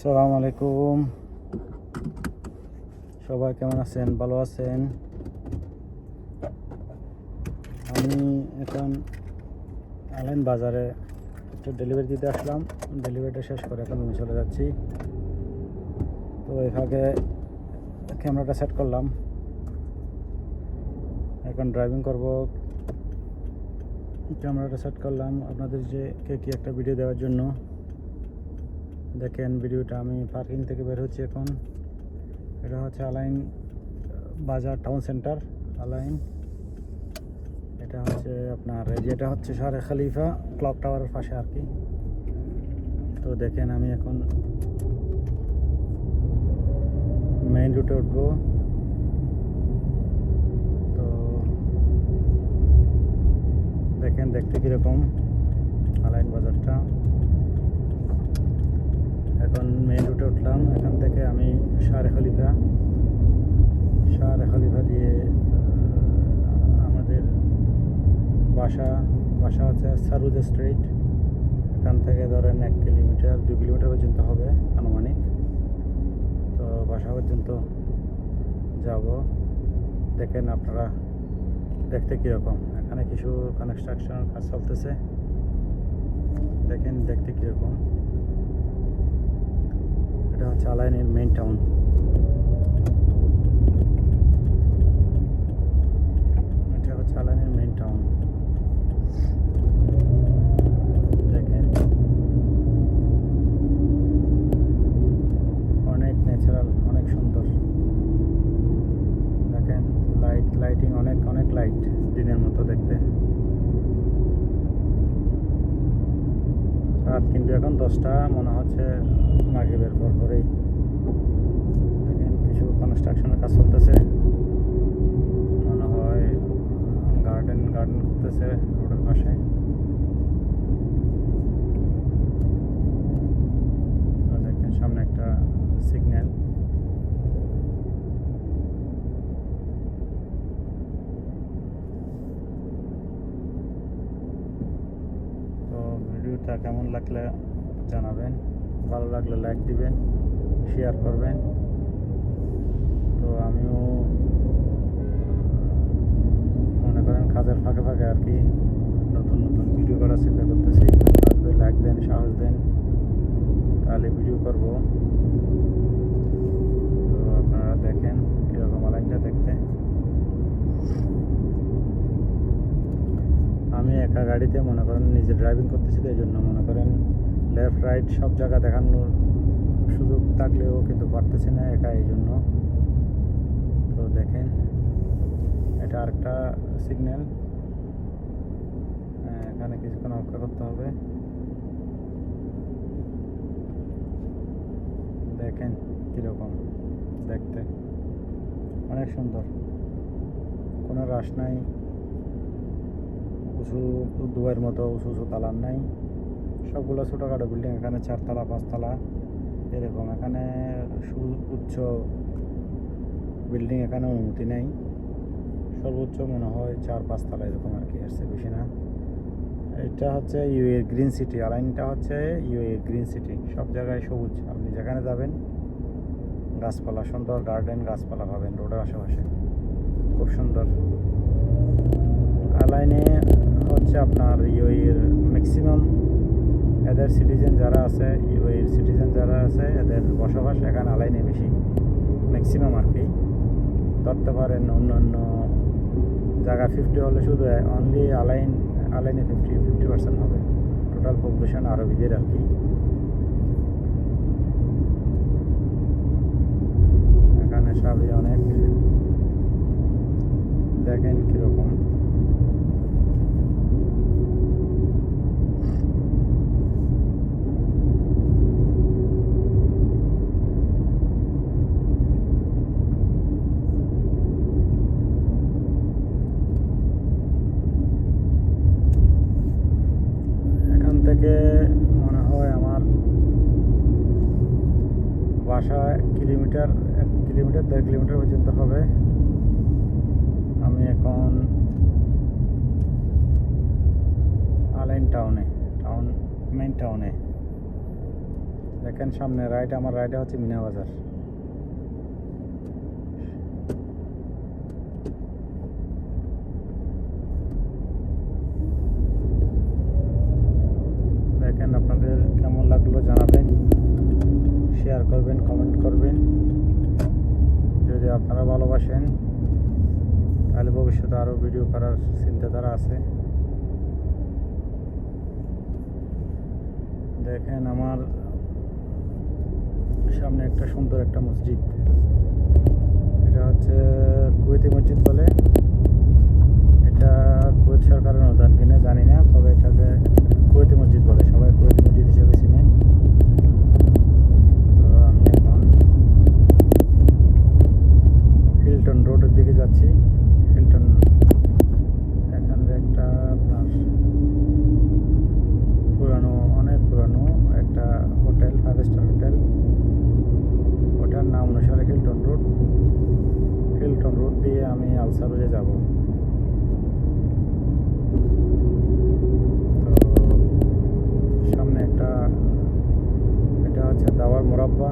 আসসালামু আলাইকুম। সবাই কেমন আছেন? ভালো আছেন? আমি এখন আলাইন বাজারে একটু ডেলিভারি দিতে আসলাম। ডেলিভারিটা শেষ করে এখন আমি চলে যাচ্ছি। তো এভাবে ক্যামেরাটা সেট করলাম, এখন ড্রাইভিং করব। ক্যামেরাটা সেট করলাম আপনাদের কি একটা ভিডিও দেওয়ার জন্য। দেখেন ভিডিওটা, আমি পার্কিং থেকে বের হচ্ছি এখন। এটা হচ্ছে আলাইন বাজার টাউন সেন্টার আলাইন। এটা হচ্ছে আপনার যেটা হচ্ছে শারে খলিফা ক্লক টাওয়ারের পাশে আর কি। তো দেখেন আমি এখন মেইন রুটে উঠবো। তো দেখেন দেখতে কীরকম আলাইন বাজারটা। এখন মেইন রুটে উঠলাম। এখান থেকে আমি শারে খলিফা দিয়ে আমাদের বাসা হচ্ছে সারুদ স্ট্রিট। এখান থেকে ধরেন 1 কিলোমিটার 2 কিলোমিটার পর্যন্ত হবে আনুমানিক। তো বাসা পর্যন্ত যাব। দেখেন আপনারা দেখতে কীরকম। এখানে কিছু কনস্ট্রাকশন কাজ চলতেছে, দেখেন দেখতে কীরকম। এটা হচ্ছে আলাইনের মেইন টাউন। এটা হচ্ছে আলাইনের মেইন টাউন। দেখেন অনেক ন্যাচারাল, অনেক সুন্দর। দেখেন লাইটিং অনেক লাইট, দিনের মতো দেখতে। রাত কিন্তু এখন 10টা মনে হচ্ছে, মাগরিবের পরেই। দেখেন কিছু কনস্ট্রাকশনের কাজ চলতেছে, মনে হয় গার্ডেন করতেছে রোডের পাশে। দেখেন সামনে একটা সিগন্যাল। তো ভিডিওটা কেমন লাগলে জানাবেন, ভালো লাগলে লাইক দিবেন, শেয়ার করবেন। তো আমিও মনে করেন কাজের ফাঁকে আর কি নতুন ভিডিও করার চিন্তা করতেছি। লাইক দেন, সাহস দেন, তাহলে ভিডিও করব। তো আপনারা দেখেন কীরকম আলাইনটা দেখতে। আমি একা গাড়িতে মনে করেন নিজে ড্রাইভিং করতেছি, তো এই জন্য মনে করেন লেফট রাইট সব জায়গা দেখানোর সুযোগ থাকলেও কিন্তু পারতেছি না একা, এই জন্য। তো দেখেন এটা আরেকটা সিগন্যাল, এখানে কিছুক্ষণ অপেক্ষা করতে হবে। দেখেন কীরকম দেখতে, অনেক সুন্দর, কোনো রাশ নাই, উঁচু দুয়ার মতো উঁচু তালার নাই। সবগুলো ছোটোখাটো বিল্ডিং, এখানে 4 তলা 5 তলা এরকম। এখানে উচ্চ বিল্ডিং এখানে অনুমতি নেই, সর্বোচ্চ মনে হয় 4-5 তলা এরকম আর কি, আসছে বেশি না। এটা হচ্ছে ইউএ গ্রিন সিটি, আলাইনটা হচ্ছে ইউএ গ্রিন সিটি। সব জায়গায় সবুজ, আপনি যেখানে যাবেন গাছপালা, সুন্দর গার্ডেন, গাছপালা পাবেন রোডের আশেপাশে, খুব সুন্দর। আলাইনে হচ্ছে আপনার ইউএর ম্যাক্সিমাম এদের সিটিজেন যারা আছে, ইউএর সিটিজেন যারা আছে, এদের বসবাস এখানে আলাইনে বেশি, ম্যাক্সিমাম আর কি। ধরতে পারেন অন্যান্য জায়গা 50 হলে শুধু অনলি আলাইনে 50% হবে টোটাল পপুলেশন আরবিদের আর কি। এখানে সবই অনেক, দেখেন কীরকম। এখান থেকে মনে হয় আমার বাসা 1 কিলোমিটার 1.5 কিলোমিটার পর্যন্ত হবে। আমি এখন আলাইন মেইন টাউনে। দেখেন সামনে রাইটে, আমার রাইটে হচ্ছে মিনা বাজার। দেখেন আপনাদের কেমন লাগলো জানাবেন, শেয়ার করবেন, কমেন্ট করবেন। যদি আপনারা ভালোবাসেন তাহলে ভবিষ্যতে আরও ভিডিও করার চিন্তাধারা আছে। দেখেন আমার সামনে একটা সুন্দর একটা মসজিদ, এটা হচ্ছে কুয়েতি মসজিদ বলে। এটা কুয়েত সরকারের অনুদান কিনে জানি না, তবে এটাকে কুয়েতি মসজিদ বলে, সবাই কুয়েতি মসজিদ হিসেবে চিনে। তো আমি এখন হিলটন রোডের দিকে যাচ্ছি। হিলটন এখানে একটা আপনার পুরানো, অনেক পুরানো একটা হোটেল, 5 স্টার হোটেল। ওটার নাম অনুসারে হিলটন রোড। হিলটন রোড দিয়ে আমি আলসারুজে যাব। তো সামনে একটা, এটা হচ্ছে দাওয়ার মোরাব্বা।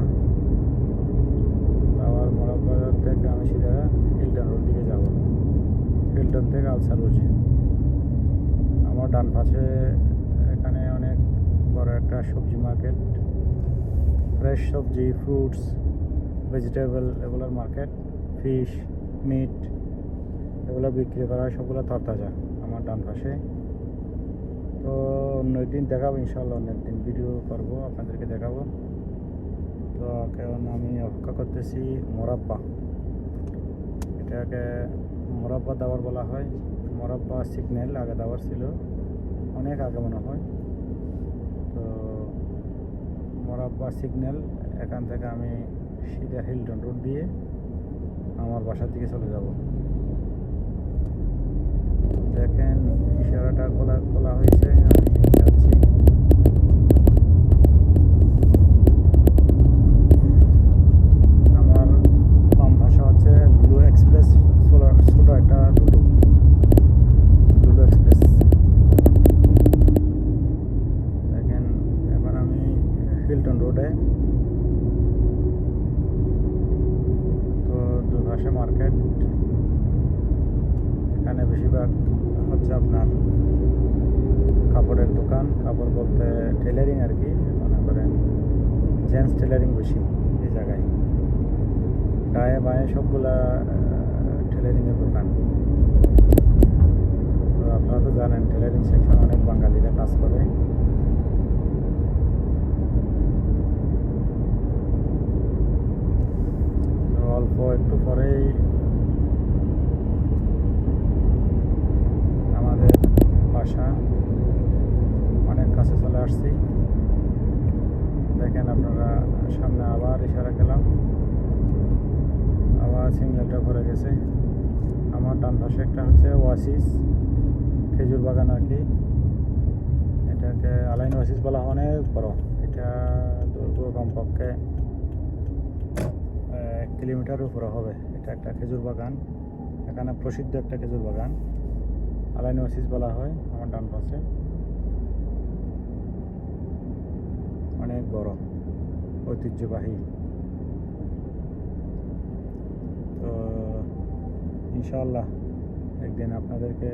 দাওয়ার মোরাব্বা থেকে আমি সিধা হিলটন রোড দিকে যাব। হিলটন থেকে আলসারুজ। আমার ডান পাশে এখানে অনেক বড় একটা সবজি মার্কেট, ফ্রেশ সবজি, ফ্রুটস, ভেজিটেবল, এগুলোর মার্কেট। ফিশ, মিট এগুলো বিক্রি করা হয়, সবগুলো তরতাজা আমার ডান পাশে। তো অন্য একদিন দেখাবো ইনশাল্লাহ, অন্য একদিন ভিডিও করবো, আপনাদেরকে দেখাবো। তো এখন আমি অপেক্ষা করতেছি মোরাব্বা। এটাকে মোরাব্বা দাওয়ার বলা হয়। মোরাব্বা সিগন্যাল আগে দাওয়ার ছিল, অনেক আগে মনে হয়। তো মোরাব্বা সিগন্যাল, এখান থেকে আমি সিধা হিলটন রোড দিয়ে আমার বাসার দিকে চলে যাব। দেখেন ইশারাটা খোলা হয়েছে, আমি যাচ্ছি। আমার বাম ভাষা হচ্ছে লুলু এক্সপ্রেস, ছোট একটা লুলু এক্সপ্রেস। দেখেন এবার আমি হিলটন রোডে। তো দুপাশে মার্কেট, এখানে বেশিরভাগ হচ্ছে আপনার কাপড়ের দোকান। কাপড় বলতে টেলারিং আর কি, মনে করেন জেন্টস টেলারিং বেশি এই জায়গায়। ডায়ে বায়ে সবগুলা টেলারিংয়ের দোকান। তো আপনারা তো জানেন টেলারিং সেকশন অনেক বাঙালিরা কাজ করে। তো অল্প একটু পরেই আমাদের বাসা, অনেক কাছে চলে আসছি। দেখেন আপনারা সামনে আবার ইশারা গেলাম, আবার সিগন্যালটা ভরে গেছে। আমার ডান পাশে একটা হচ্ছে ওয়াসিস খেজুর বাগান আর কি। এটাকে আলাইন ওয়াসিস বলা হয়, অনেক বড়। এটা দৈর্ঘ্য কমপক্ষে 1 কিলোমিটার উপরে হবে। এটা একটা খেজুর বাগান, এখানে প্রসিদ্ধ একটা খেজুর বাগান, আলাইন ওয়াসিস বলা হয়। আমার ডান পাশে অনেক বড়, ঐতিহ্যবাহী। তো ইনশাআল্লাহ একদিন আপনাদেরকে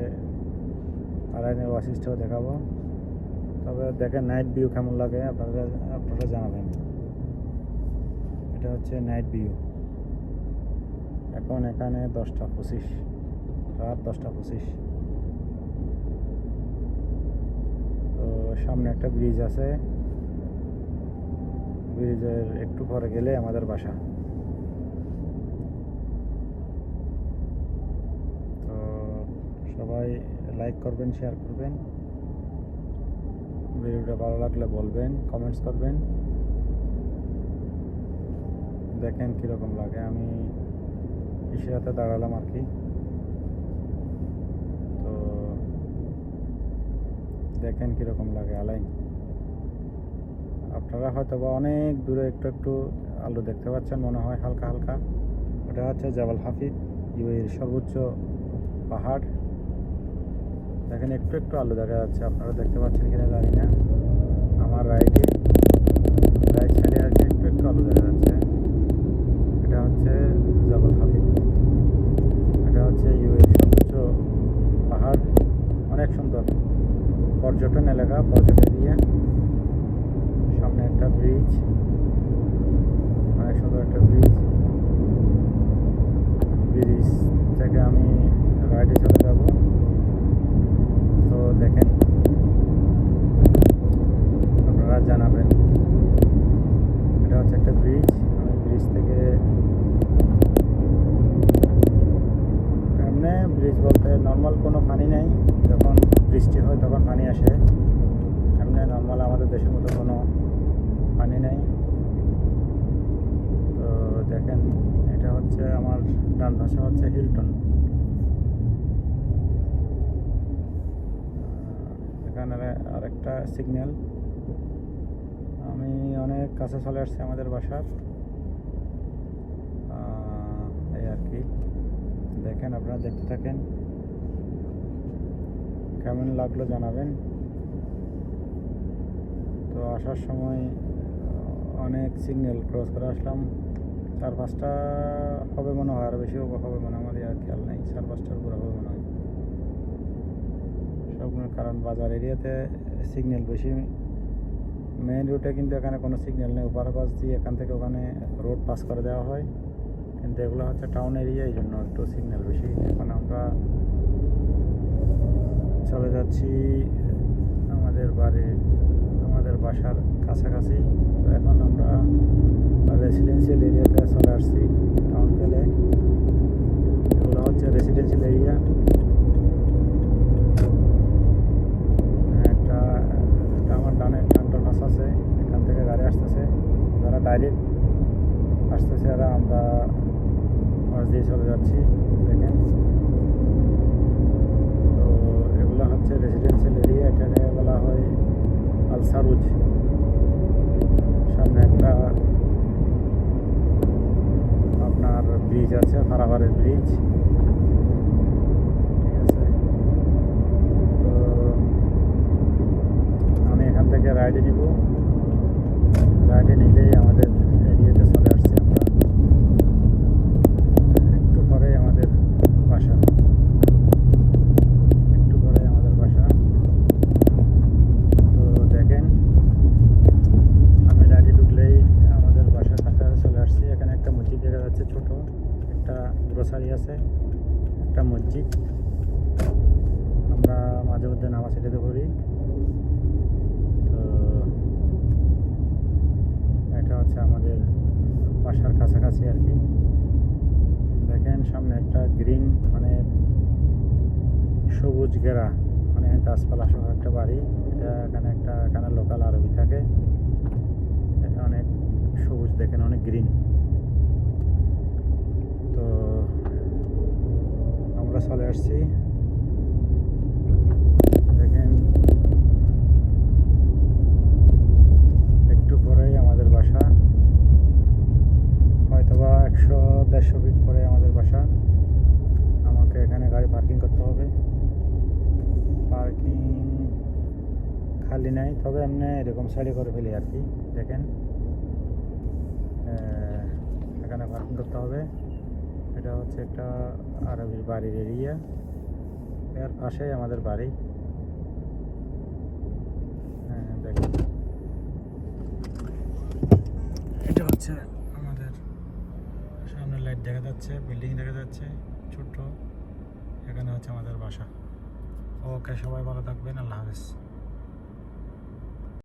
আলাইনের ওয়াসিসটাও দেখাবো। তবে দেখেন নাইট ভিউ কেমন লাগে আপনারা জানাবেন। এটা হচ্ছে নাইট ভিউ। এখন এখানে 10টা 25, রাত 10টা 25। তো সামনে একটা ব্রিজ আছে, ব্রিজের একটু পরে গেলে আমাদের বাসা। তো সবাই লাইক করবেন, শেয়ার করবেন, ভিডিওটা ভালো লাগলে বলবেন, কমেন্টস করবেন। দেখেন কীরকম লাগে, আমি ইশারাতে দাঁড়ালাম আর কি। তো দেখেন কীরকম লাগে আলাইন। আপনারা হয়তো বা অনেক দূরে একটু একটু আলো দেখতে পাচ্ছেন মনে হয়, হালকা হালকা। ওটা হচ্ছে জাবাল হাফিদ, ইউএইর সর্বোচ্চ পাহাড়। দেখেন একটু একটু আলো দেখা যাচ্ছে, আপনারা দেখতে পাচ্ছেন কিনা জানি না। আমার রাইট সাইডে ব্রিজ, অনেক সুন্দর একটা ব্রিজ। ব্রিজ থেকে আমি রাইডে চলে যাব। তো দেখেন, আপনারা জানাবেন। এটা হচ্ছে একটা ব্রিজ। আমি ব্রিজ থেকে এমনি ব্রিজ বলতে নর্মাল কোনো পানি নেই, যখন বৃষ্টি হয় তখন পানি আসে। এমনি নর্মাল আমাদের দেশের মতো কোনো পানি নেই। তো দেখেন, এটা হচ্ছে আমার ডান পাশে হচ্ছে হিলটন। এখানে আরেকটা সিগন্যাল। আমি অনেক কাছে চলে আসছি আমাদের বাসার। এই আর কি, দেখেন, আপনারা দেখতে থাকেন, কেমন লাগলো জানাবেন। তো আসার সময় অনেক সিগন্যাল ক্রস করে আসলাম। 4-5টা হবে মনে হয়, আরও বেশি হবে মনে হয়, আমার আর খেয়াল নেই। 4-5টার উপরে হবে মনে হয় সবগুলো, কারণ বাজার এরিয়াতে সিগন্যাল বেশি। মেইন রুটে কিন্তু এখানে কোনো সিগন্যাল নেই, ওভারপাস দিয়ে এখান থেকে ওখানে রোড পাস করে দেওয়া হয়। কিন্তু এগুলো হচ্ছে টাউন এরিয়া, এই জন্য একটু সিগন্যাল বেশি। এখন আমরা চলে যাচ্ছি আমাদের বাসার কাছাকাছি। তো এখন আমরা রেসিডেন্সিয়াল এরিয়াতে চলে আসছি, টাউন ফেলে। এগুলো হচ্ছে রেসিডেন্সিয়াল এরিয়া। একটা আমার ডানে একটা আন্ডারপাস আছে, এখান থেকে গাড়ি আসতেছে, যারা ডাইরেক্ট আসতেছে এরা আমরা পাশ দিয়ে চলে যাচ্ছি। দেখেন, তো এগুলো হচ্ছে রেসিডেন্সিয়াল এরিয়া। এখানে বলা হয় আল সারুজ। সামনে একটা আপনার ব্রিজ আছে, ফারাবারের ব্রিজ, ঠিক আছে। তো আমি এখান থেকে রাইডে নিব। রাইডে নিলেই আমাদের এরিয়াতে চলে আসছি আমরা। একটু পরে আমাদের বাসা, একটু পরে আমাদের বাসা। তো দেখেন, আমি রাইডে ঢুকলেই আমাদের বাসার কাছাকাছি চলে আসছি। এখানে একটা মসজিদ দেখা যাচ্ছে, ছোট একটা গ্রোসারি আছে, একটা মসজিদ। আমরা মাঝে মধ্যে নামাজ এটাতে পড়ি। তো এটা হচ্ছে আমাদের বাসার কাছাকাছি আর কি। দেখেন, সামনে একটা গ্রিন, মানে সবুজ ঘেরা, মানে গাছপালা সহ একটা বাড়ি। এখানে লোকাল আরবি থাকে। অনেক সবুজ, দেখেন, অনেক গ্রিন। তো আমরা চলে আসছি। দেখেন, একটু পরেই আমাদের বাসা, হয়তোবা 100-150 ফিট পরে আমাদের বাসা। আমাকে এখানে গাড়ি পার্কিং করতে হবে। পার্কিং খালি নাই, তবে এমনি এরকম সাইডে করে ফেলি আর কি। দেখেন, এখানে পার্কিং করতে হবে। এটা হচ্ছে একটা আরবির বাড়ির এরিয়া, এর পাশেই আমাদের বাড়ি। দেখেন, এটা হচ্ছে আমাদের সামনে লাইট দেখা যাচ্ছে, বিল্ডিং দেখা যাচ্ছে ছোট্ট। এখানে হচ্ছে আমাদের বাসা। ওকে, সবাই ভালো থাকবেন, আল্লাহ হাফেজ।